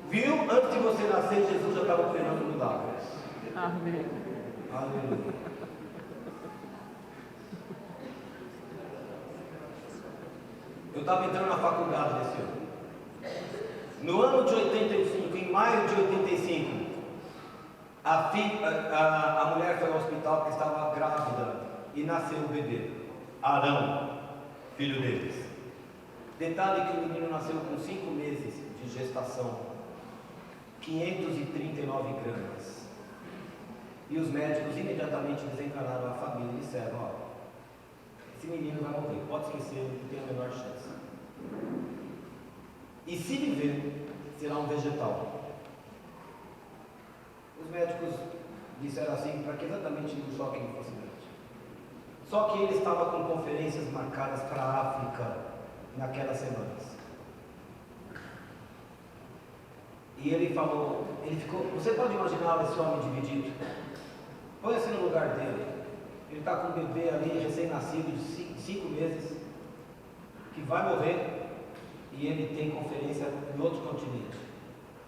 Viu? Antes de você nascer, Jesus já estava operando milagres. Amém. Aleluia. Eu estava entrando na faculdade desse ano. No ano de 85, em maio de 85, a mulher foi ao hospital porque estava grávida e nasceu o bebê, Arão, filho deles. Detalhe que o menino nasceu com 5 meses de gestação, 539 gramas. E os médicos imediatamente desencanaram a família e disseram: ó, esse menino vai morrer, pode esquecer, não tem a menor chance. E se viver, será um vegetal. Os médicos disseram assim para que exatamente o choque não fosse grande. Só que ele estava com conferências marcadas para a África naquelas semanas. E ele falou, você pode imaginar esse homem dividido? Põe-se no lugar dele. Ele está com um bebê ali, recém-nascido, de 5 meses, que vai morrer, e ele tem conferência em outro continente.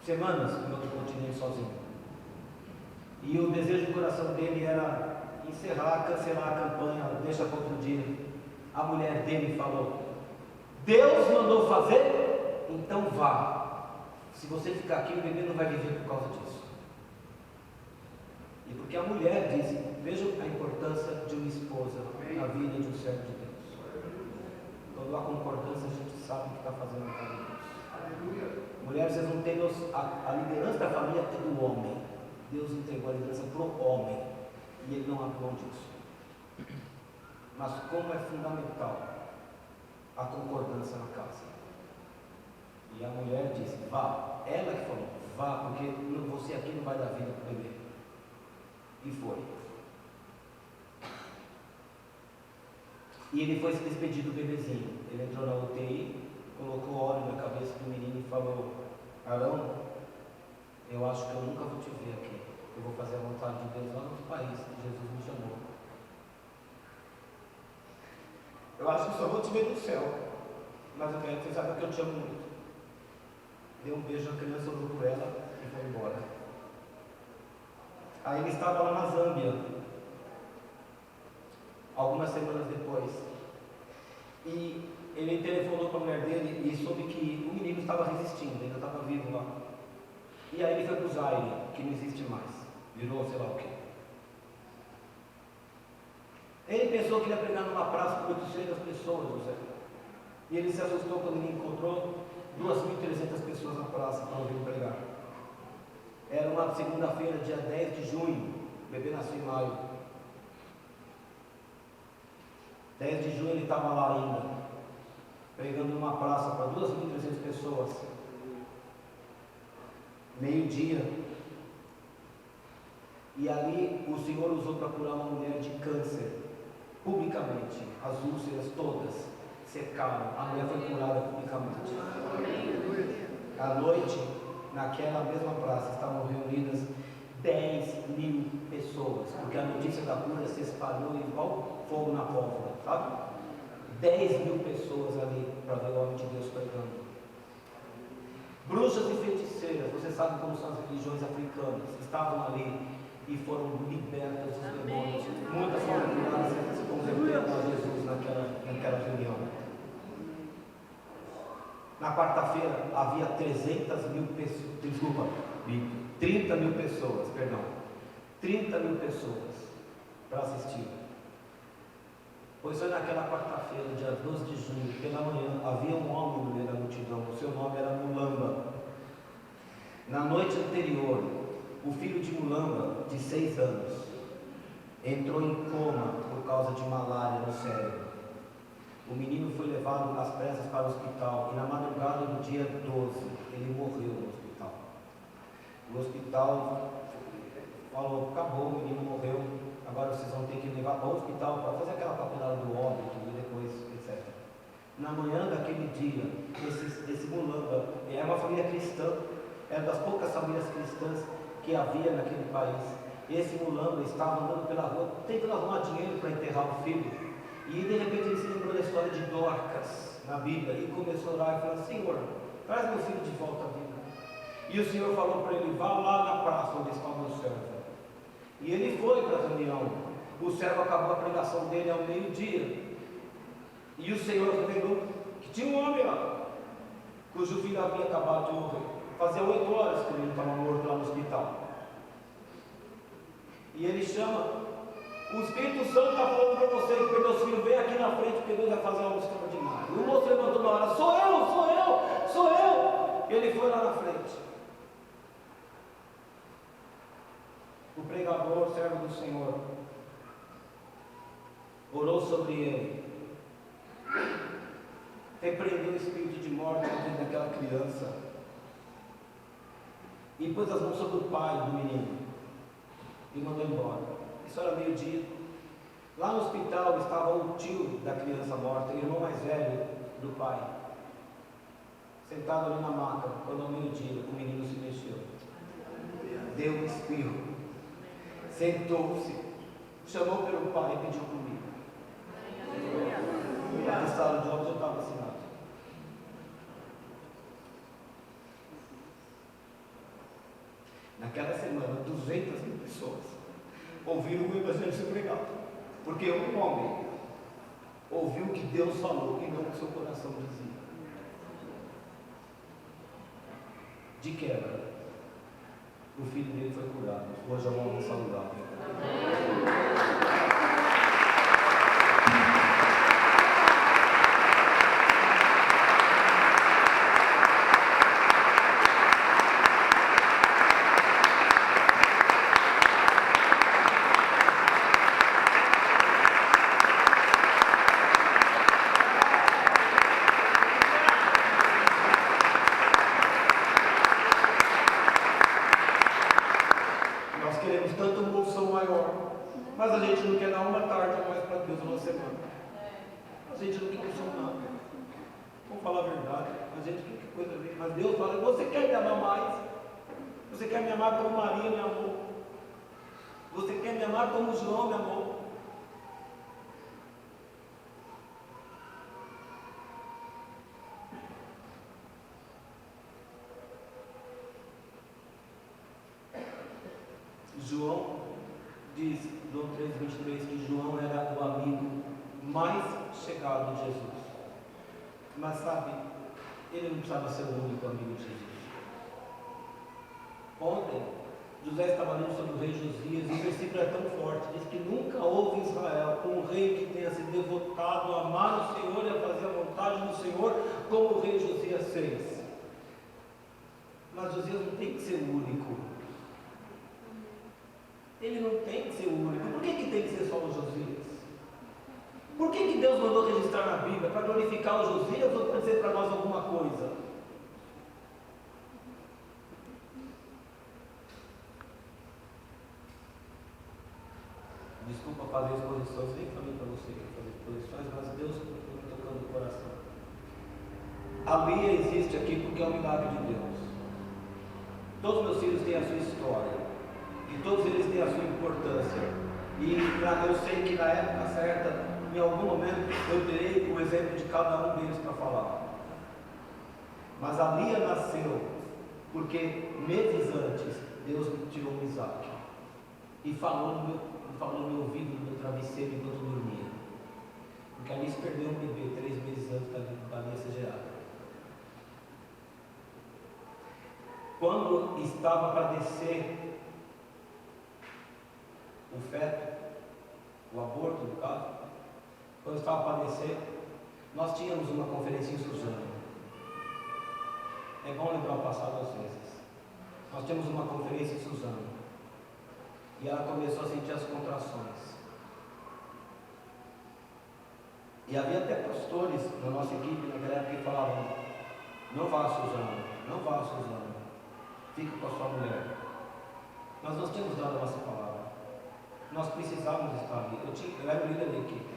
Semanas em outro continente sozinho. E o desejo do coração dele era encerrar, cancelar a campanha, deixa para outro dia. A mulher dele falou: Deus mandou fazer, então vá. Se você ficar aqui, o bebê não vai viver por causa disso. E porque a mulher disse, vejam a importância de uma esposa na vida de um servo de Deus. Quando há concordância, a gente sabe o que está fazendo na casa de Deus. Mulher, vocês não têm a liderança da família é do homem. Deus entregou a liderança para o homem e ele não abre mão disso. Mas como é fundamental a concordância na casa. E a mulher disse, vá. Ela que falou, vá, porque você aqui não vai dar vida para o bebê. E foi. E ele foi se despedir do bebezinho. Ele entrou na UTI, colocou óleo na cabeça do menino e falou: Arão, eu acho que eu nunca vou te ver aqui. Eu vou fazer a vontade de Deus lá no outro país que Jesus me chamou. Eu acho que só vou te ver no céu. Mas eu quero que você saiba que eu te amo muito. Deu um beijo na criança, olhou por ela e foi embora. Aí ele estava lá na Zâmbia, algumas semanas depois, e ele telefonou para a mulher dele e soube que o menino estava resistindo, ainda estava vivo lá. E aí ele foi para o Zaire, que não existe mais, virou sei lá o quê. Ele pensou que ia pregar numa praça com 800 pessoas, José. E ele se assustou quando ele encontrou 2.300 pessoas na praça para ouvir pregar. Era uma segunda-feira, dia 10 de junho, o bebê nasceu em maio. 10 de junho ele estava lá ainda, pregando numa praça para 2.300 pessoas. Meio-dia. E ali o Senhor usou para curar uma mulher de câncer, publicamente. As úlceras todas secaram, a mulher foi curada publicamente. À noite, naquela mesma praça, estavam reunidas 10.000 pessoas, porque a notícia da cura se espalhou igual fogo na pólvora, sabe? 10.000 pessoas ali para ver o homem de Deus pregando. Bruxas e feiticeiras, você sabe como são as religiões africanas, estavam ali e foram libertas dos demônios. Muitas foram curadas e se converteram a Jesus naquela reunião. Na quarta-feira havia 30.000 pessoas, 30.000 pessoas para assistir. Pois foi naquela quarta-feira, dia 12 de junho, pela manhã, havia um homem no meio da multidão, o seu nome era Mulamba. Na noite anterior, o filho de Mulamba, de 6 anos, entrou em coma por causa de malária no cérebro. O menino foi levado às pressas para o hospital e na madrugada do dia 12, ele morreu no hospital. O hospital falou, acabou, o menino morreu, agora vocês vão ter que levar para o hospital para fazer aquela papelada do óbito e depois, etc. Na manhã daquele dia, esse mulamba, era uma família cristã, era das poucas famílias cristãs que havia naquele país. Esse mulamba estava andando pela rua, tentando arrumar dinheiro para enterrar o filho, e de repente ele se lembrou da história de Dorcas na Bíblia e começou a orar e falou: Senhor, traz meu filho de volta à vida. E o Senhor falou para ele: vá lá na praça onde está o meu servo. E ele foi para a reunião. O servo acabou a pregação dele ao meio-dia. E o Senhor revelou que tinha um homem lá, cujo filho havia acabado de morrer. Fazia 8 horas que ele estava morto lá no hospital. E ele chama: o Espírito Santo está falando para você que perdeu seu filho, vem aqui na frente, porque Deus vai fazer algo extraordinário. O moço levantou na hora: sou eu. Ele foi lá na frente. O pregador, servo do Senhor, orou sobre ele, repreendeu o espírito de morte dentro daquela criança e pôs as mãos sobre o pai do menino e mandou embora. Isso era meio-dia. Lá no hospital estava o tio da criança morta, o irmão mais velho do pai, sentado ali na maca. Quando ao meio-dia o menino se mexeu, deu um espirro, sentou-se, chamou pelo pai e pediu comida. O atestado de óbito já estava assinado. Naquela semana, 200.000 pessoas ouviram o evangelho ser pregado, porque um homem ouviu o que Deus falou e não o que seu coração dizia. De quebra, o filho dele foi curado. Hoje é um homem saudável. Mas a gente não quer dar uma tarde a mais para Deus uma semana. A gente não quer funcionar. Vamos falar a verdade. A gente quer que coisa bem. Mas Deus fala: você quer me amar mais? Você quer me amar como Maria me amou? Você quer me amar como João me amou? João diz, João 3,23, que João era o amigo mais chegado de Jesus. Mas sabe, ele não precisava ser o único amigo de Jesus. Ontem, José estava lendo sobre o rei Josias, e o versículo é tão forte, diz que nunca houve em Israel um rei que tenha se devotado a amar o Senhor e a fazer a vontade do Senhor, como o rei Josias fez. Mas Josias não tem que ser o único. Ele não tem que ser o único. Por que tem que ser só o Josias? Por que Deus mandou registrar na Bíblia? Para glorificar o Josias ou para dizer para nós alguma coisa? Desculpa fazer exposições, nem falei para você que fazer exposições, mas Deus está tocando o coração. A Bíblia existe aqui porque é um milagre de Deus. Todos meus filhos têm a sua história. E todos eles têm a sua importância. E eu sei que na época certa, em algum momento, eu terei o exemplo de cada um deles para falar. Mas a Lia nasceu porque meses antes Deus me tirou o Isaac e falou no meu ouvido, no meu travesseiro enquanto eu dormia. Porque a Alice perdeu um bebê 3 meses antes da Lia ser gerada. Quando estava para descer o feto, o aborto no caso, quando estava para descer, nós tínhamos uma conferência em Suzano. É bom lembrar o passado às vezes. Nós tínhamos uma conferência em Suzano. E ela começou a sentir as contrações. E havia até pastores na nossa equipe naquela época que falavam: não vá a Suzano, não vá a Suzano, fica com a sua mulher. Mas nós tínhamos dado a nossa palavra. Nós precisávamos estar ali. Eu era o líder da equipe.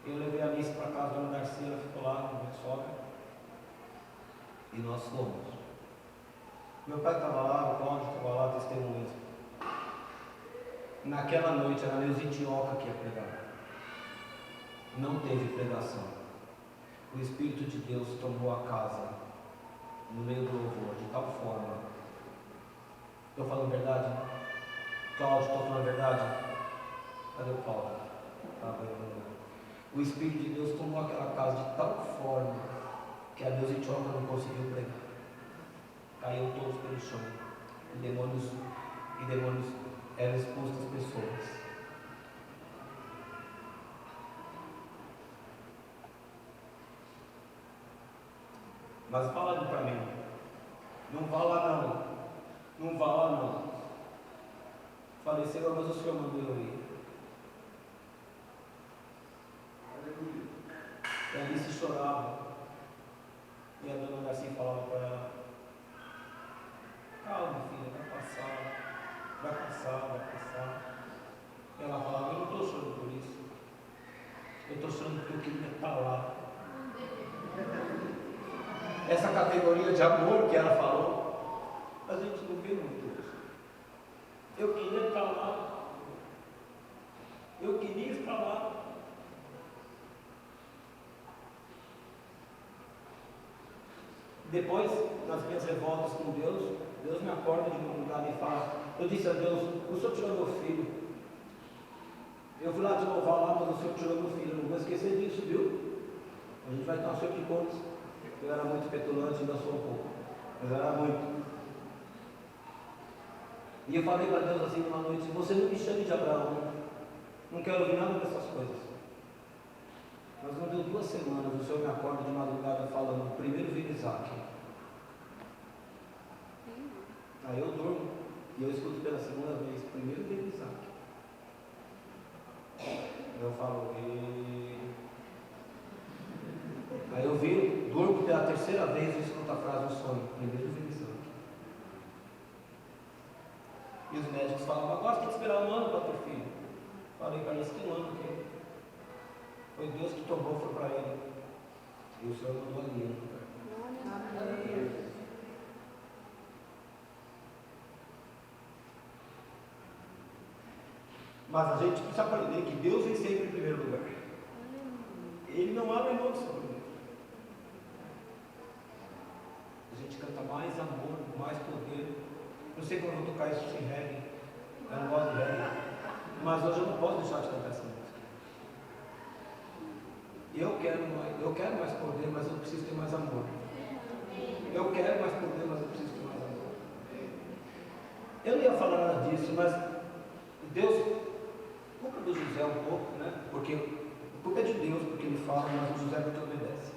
Eu levei a missa para casa da dona Darcy, ela ficou lá com minha sogra. E nós fomos. Meu pai estava lá, o Cláudio estava lá, testemunhas. Naquela noite era Neuza Itioca que ia pregar. Não teve pregação. O Espírito de Deus tomou a casa no meio do louvor, de tal forma. Estou falando verdade? Cláudio, estou falando verdade? Cadê o Cláudio? O Espírito de Deus tomou aquela casa de tal forma que a Neuza Itioca não conseguiu pregar. Caiu todos pelo chão. E demônios eram expostos às pessoas. Mas fala para mim, não vá lá não vá lá não. Falei, Senhor, mas o Senhor mandou eu ir. E ali se chorava. E a dona Darcy falava para ela, calma filha, vai passar. E ela falava, eu não estou chorando por isso. Eu estou chorando porque eu queria estar lá. Essa categoria de amor que ela falou, a gente não vê muito isso. Eu queria estar lá. Eu queria estar lá. Depois, nas minhas revoltas com Deus me acorda de madrugada e fala, eu disse a Deus, o Senhor tirou meu filho. Eu fui lá te louvar lá, mas o Senhor tirou meu filho. Eu não vou esquecer disso, viu? A gente vai ter um Senhor de contas. Eu era muito petulante, ainda sou um pouco, mas eu era muito. E eu falei para Deus assim uma noite, você não me chame de Abraão, não quero ouvir nada dessas coisas. Mas não deu 2 semanas, o Senhor me acorda de madrugada falando, primeiro vira Isaac. Aí eu durmo, e eu escuto pela segunda vez, primeiro vira Isaac. Eu falo, Aí eu viro, durmo pela 3ª vez e escuto a frase no sonho, primeiro vira Isaac. E os médicos falavam, agora tem que esperar 1 ano para ter filho. Falei para eles, que 1 ano que é? Foi Deus que tomou, foi para ele. E o Senhor mandou ali. Mas a gente precisa aprender que Deus vem sempre em primeiro lugar. Ele não abre mão do seu primeiro. A gente canta mais amor, mais poder. Não sei como eu vou tocar isso sem reggae. Eu não gosto de reggae. Mas hoje eu não posso deixar de cantar essa música. Eu quero mais poder, mas eu preciso ter mais amor. Eu quero mais poder, mas eu preciso ter mais amor. Eu não ia falar nada disso, mas Deus, culpa do José um pouco, né? Porque a culpa é de Deus, porque ele fala, mas o José não te obedece.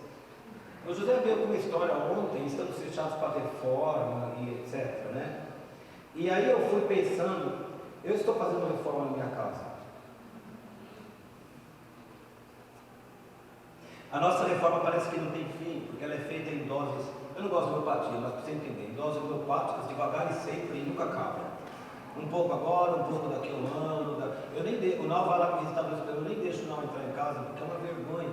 O José veio com uma história ontem, estamos fechados para a reforma e etc, né? E aí eu fui pensando, eu estou fazendo uma reforma na minha casa. A nossa reforma parece que não tem fim, porque ela é feita em doses, eu não gosto de homeopatia, mas para você entender, em doses homeopáticas, devagar e sempre, e nunca acaba. Um pouco agora, um pouco daqui a um ano. O Nau vai lá me visitar, eu nem deixo o Nau entrar em casa, porque é uma vergonha.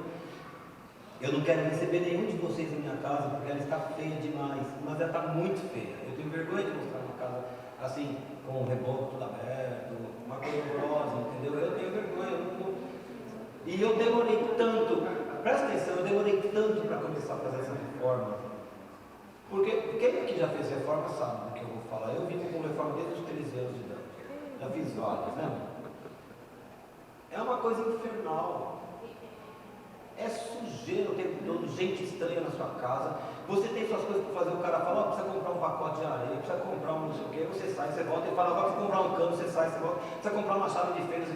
Eu não quero receber nenhum de vocês em minha casa, porque ela está feia demais, mas ela está muito feia. Eu tenho vergonha de mostrar uma casa assim, com o reboco tudo aberto, uma coisa horrorosa, entendeu? Eu tenho vergonha. E eu demorei tanto, presta atenção, eu demorei tanto para começar a fazer essa reforma. Porque quem aqui já fez reforma sabe do que eu vou falar. Eu vivo com reforma desde os 13 anos de idade. Já fiz várias, né? É uma coisa infernal. É sujeira o tempo todo, gente estranha na sua casa. Você tem suas coisas para fazer, o cara fala, precisa comprar um pacote de areia, precisa comprar um não sei o que, você sai, você volta e fala, vai comprar um cano, você sai, você volta, precisa comprar uma chave de fenda.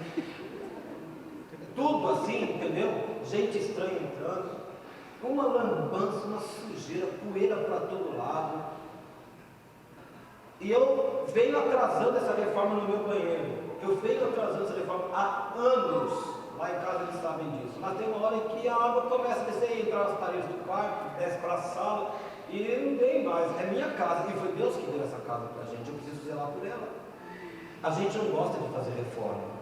Tudo assim, entendeu? Gente estranha entrando. Uma lambança, uma sujeira, poeira para todo lado. E eu venho atrasando essa reforma no meu banheiro. Eu venho atrasando essa reforma há anos. Lá em casa eles sabem disso. Mas tem uma hora em que a água começa a descer, entrar nas paredes do quarto, desce para a sala. E não tem mais, é minha casa. E foi Deus que deu essa casa para a gente, eu preciso zelar por ela. A gente não gosta de fazer reforma.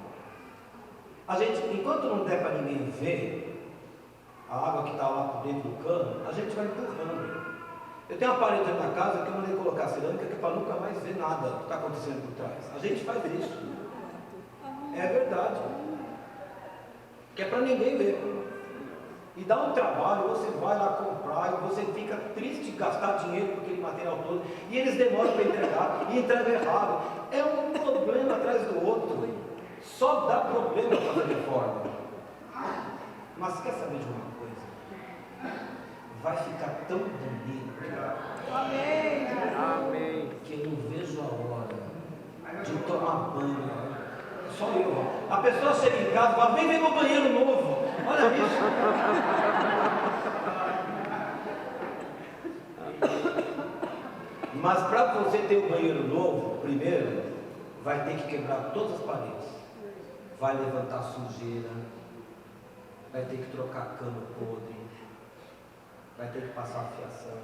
A gente, enquanto não der para ninguém ver a água que está lá por dentro do cano, a gente vai empurrando. Eu tenho uma parede na minha casa que eu mandei colocar cerâmica, que é para nunca mais ver nada que está acontecendo por trás. A gente faz isso. É verdade. Que é para ninguém ver. E dá um trabalho, você vai lá comprar e você fica triste de gastar dinheiro com aquele material todo. E eles demoram para entregar e entregam errado. É um problema atrás do outro. Só dá problema fazer reforma. Mas quer saber de uma coisa? Vai ficar tão bonito. Amém. Amém. Que eu não vejo a hora de tomar banho. Só eu. A pessoa chega em casa e fala, vem ver meu banheiro novo. Olha isso. Mas para você ter um banheiro novo, primeiro, vai ter que quebrar todas as paredes. Vai levantar sujeira. Vai ter que trocar cano podre. Vai ter que passar a fiação.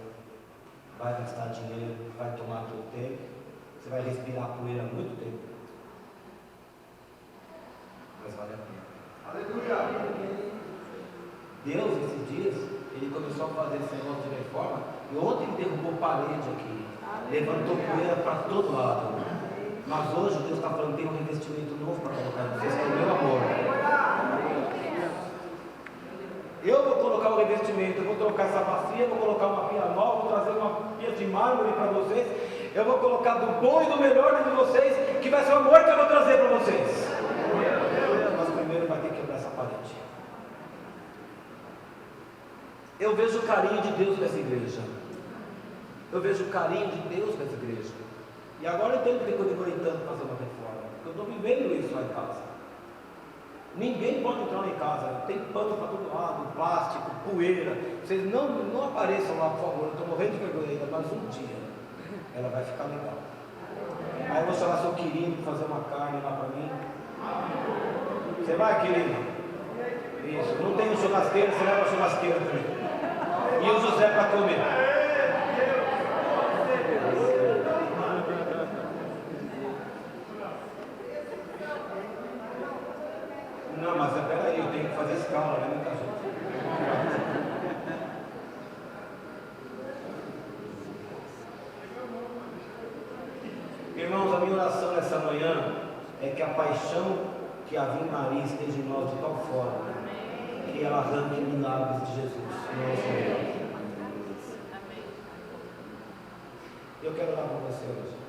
Vai gastar dinheiro. Vai tomar todo o tempo. Você vai respirar poeira muito tempo. Mas vale a pena. Aleluia! Deus, esses dias, Ele começou a fazer esse negócio de reforma. E ontem Ele derrubou parede aqui. Levantou poeira para todo lado. Mas hoje Deus está falando, tem um revestimento novo para colocar em vocês, que é o meu amor. Eu vou colocar o revestimento, eu vou trocar essa bacia, vou colocar uma pia nova, vou trazer uma pia de mármore para vocês. Eu vou colocar do bom e do melhor dentro de vocês, que vai ser o amor que eu vou trazer para vocês. Mas primeiro vai ter que quebrar essa parede. Eu vejo o carinho de Deus nessa igreja. Eu vejo o carinho de Deus nessa igreja. E agora eu entendo que eu demorei tanto para fazer uma reforma. Porque eu estou vivendo isso lá em casa. Ninguém pode entrar lá em casa. Tem pano para todo lado, plástico, poeira. Vocês não apareçam lá, por favor. Eu estou morrendo de vergonha ainda, mas um dia ela vai ficar legal. Aí eu vou chamar seu querido para fazer uma carne lá para mim. Você vai, querido? Isso. Não tem um churrasqueiro, você leva a churrasqueira também. E o José para comer. Não, mas peraí, eu tenho que fazer escala, né, muita gente. Irmãos, a minha oração nessa manhã é que a paixão que havia em Maria esteja em nós de tal forma que ela arranque milagres de Jesus no nosso meio. Eu quero orar com você hoje.